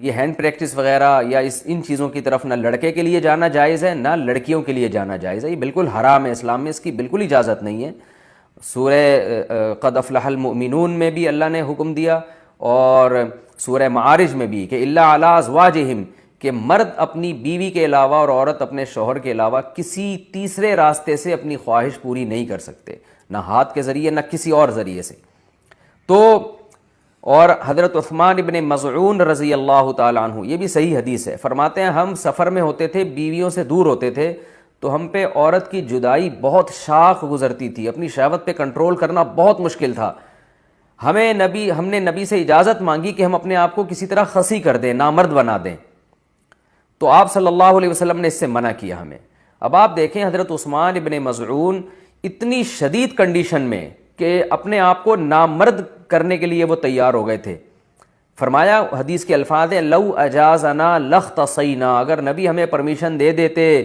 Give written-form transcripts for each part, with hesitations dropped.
یہ hand practice وغیرہ یا ان چیزوں کی طرف نہ لڑکے کے لیے جانا جائز ہے نہ لڑکیوں کے لیے جانا جائز ہے، یہ بالکل حرام ہے، اسلام میں اس کی بالکل اجازت نہیں ہے۔ سورہ قد افلح المؤمنون میں بھی اللہ نے حکم دیا، اور سورہ معارج میں بھی کہ الا علی ازواجہم، کہ مرد اپنی بیوی کے علاوہ اور عورت اپنے شوہر کے علاوہ کسی تیسرے راستے سے اپنی خواہش پوری نہیں کر سکتے، نہ ہاتھ کے ذریعے نہ کسی اور ذریعے سے۔ تو اور حضرت عثمان ابن مظعون رضی اللہ تعالیٰ عنہ، یہ بھی صحیح حدیث ہے، فرماتے ہیں ہم سفر میں ہوتے تھے، بیویوں سے دور ہوتے تھے، تو ہم پہ عورت کی جدائی بہت شاق گزرتی تھی، اپنی شہوت پہ کنٹرول کرنا بہت مشکل تھا۔ ہم نے نبی سے اجازت مانگی کہ ہم اپنے آپ کو کسی طرح خصی کر دیں، نامرد بنا دیں، تو آپ صلی اللہ علیہ وسلم نے اس سے منع کیا ہمیں۔ اب آپ دیکھیں حضرت عثمان ابن مظعون اتنی شدید کنڈیشن میں کہ اپنے آپ کو نامرد کرنے کے لیے وہ تیار ہو گئے تھے۔ فرمایا، حدیث کے الفاظ ہیں لو اجازنا لاختصینا، اگر نبی ہمیں پرمیشن دے دیتے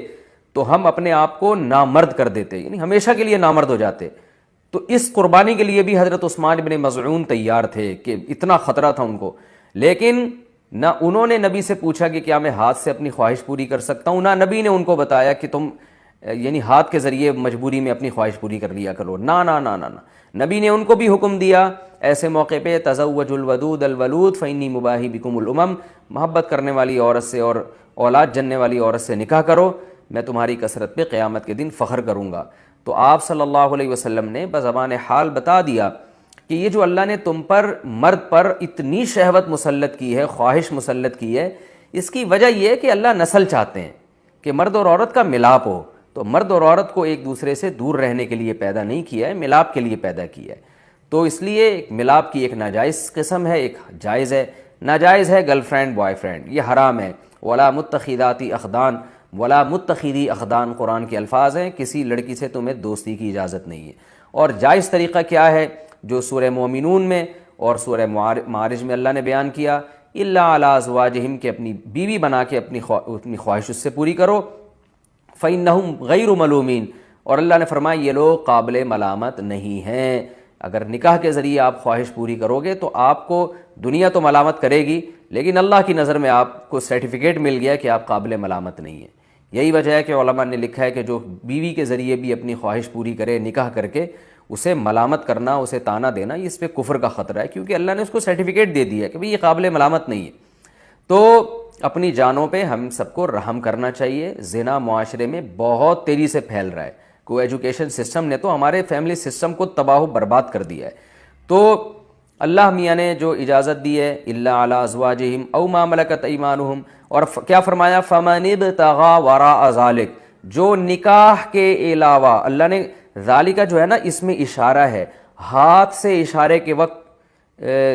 تو ہم اپنے آپ کو نامرد کر دیتے، یعنی ہمیشہ کے لیے نامرد ہو جاتے۔ تو اس قربانی کے لیے بھی حضرت عثمان ابن مظعون تیار تھے کہ اتنا خطرہ تھا ان کو، لیکن نہ انہوں نے نبی سے پوچھا کہ کیا میں ہاتھ سے اپنی خواہش پوری کر سکتا ہوں، نہ نبی نے ان کو بتایا کہ تم یعنی ہاتھ کے ذریعے مجبوری میں اپنی خواہش پوری کر لیا کرو، نہ نہ نہ نہ نہ، نبی نے ان کو بھی حکم دیا ایسے موقع پہ تزوج الودود الولود فانی مباہی بکم الامم، محبت کرنے والی عورت سے اور اولاد جننے والی عورت سے نکاح کرو، میں تمہاری کثرت پہ قیامت کے دن فخر کروں گا۔ تو آپ صلی اللہ علیہ وسلم نے بزبان حال بتا دیا کہ یہ جو اللہ نے تم پر، مرد پر اتنی شہوت مسلط کی ہے، خواہش مسلط کی ہے، اس کی وجہ یہ ہے کہ اللہ نسل چاہتے ہیں کہ مرد اور عورت کا ملاپ ہو۔ تو مرد اور عورت کو ایک دوسرے سے دور رہنے کے لیے پیدا نہیں کیا ہے، ملاپ کے لیے پیدا کیا ہے۔ تو اس لیے ایک ملاپ کی ایک ناجائز قسم ہے، ایک جائز ہے۔ ناجائز ہے گرل فرینڈ بوائے فرینڈ، یہ حرام ہے۔ ولا متخذاتی اخدان، ولا متخذی اخدان قرآن کے الفاظ ہیں، کسی لڑکی سے تمہیں دوستی کی اجازت نہیں ہے۔ اور جائز طریقہ کیا ہے جو سورہ مومنون میں اور سورہ معارج میں اللہ نے بیان کیا، الا علی ازواجہم، کہ اپنی بیوی بنا کے اپنی خواہش اس سے پوری کرو، فإنہم غیر ملومین، اور اللہ نے فرمایا یہ لوگ قابل ملامت نہیں ہیں۔ اگر نکاح کے ذریعے آپ خواہش پوری کرو گے تو آپ کو دنیا تو ملامت کرے گی، لیکن اللہ کی نظر میں آپ کو سرٹیفکیٹ مل گیا کہ آپ قابل ملامت نہیں ہیں۔ یہی وجہ ہے کہ علماء نے لکھا ہے کہ جو بیوی کے ذریعے بھی اپنی خواہش پوری کرے نکاح کر کے، اسے ملامت کرنا، اسے طعنہ دینا، یہ اس پہ کفر کا خطرہ ہے، کیونکہ اللہ نے اس کو سرٹیفکیٹ دے دیا کہ بھئی یہ قابل ملامت نہیں ہے۔ تو اپنی جانوں پہ ہم سب کو رحم کرنا چاہیے۔ زنا معاشرے میں بہت تیزی سے پھیل رہا ہے، کو ایجوکیشن سسٹم نے تو ہمارے فیملی سسٹم کو تباہ و برباد کر دیا ہے۔ تو اللہ میاں نے جو اجازت دی ہے الا علی ازواجہم او ما ملکت ایمانہم، اور کیا فرمایا فمن ابتغى وراء ذلک، جو نکاح کے علاوہ، اللہ نے ذالک جو ہے نا اس میں اشارہ ہے، ہاتھ سے اشارے کے وقت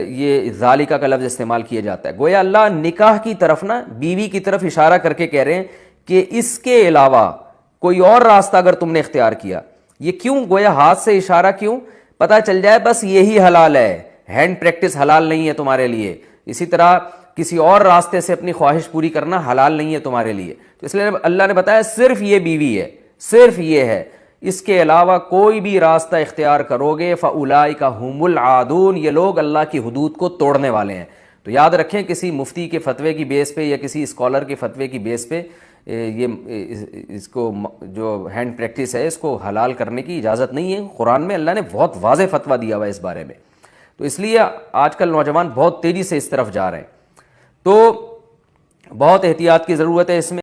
یہ ذالکہ کا لفظ استعمال کیا جاتا ہے، گویا اللہ نکاح کی طرف نا بیوی کی طرف اشارہ کر کے کہہ رہے ہیں کہ اس کے علاوہ کوئی اور راستہ اگر تم نے اختیار کیا، یہ کیوں گویا ہاتھ سے اشارہ کیوں؟ پتہ چل جائے بس یہی حلال ہے، ہینڈ پریکٹس حلال نہیں ہے تمہارے لیے، اسی طرح کسی اور راستے سے اپنی خواہش پوری کرنا حلال نہیں ہے تمہارے لیے۔ تو اس لیے اللہ نے بتایا صرف یہ بیوی ہے، صرف یہ ہے، اس کے علاوہ کوئی بھی راستہ اختیار کرو گے فاولئک هم العادون، یہ لوگ اللہ کی حدود کو توڑنے والے ہیں۔ تو یاد رکھیں کسی مفتی کے فتوے کی بیس پہ یا کسی اسکالر کے فتوے کی بیس پہ یہ اس کو جو ہینڈ پریکٹس ہے اس کو حلال کرنے کی اجازت نہیں ہے۔ قرآن میں اللہ نے بہت واضح فتویٰ دیا ہوا ہے اس بارے میں۔ تو اس لیے آج کل نوجوان بہت تیزی سے اس طرف جا رہے ہیں، تو بہت احتیاط کی ضرورت ہے اس میں۔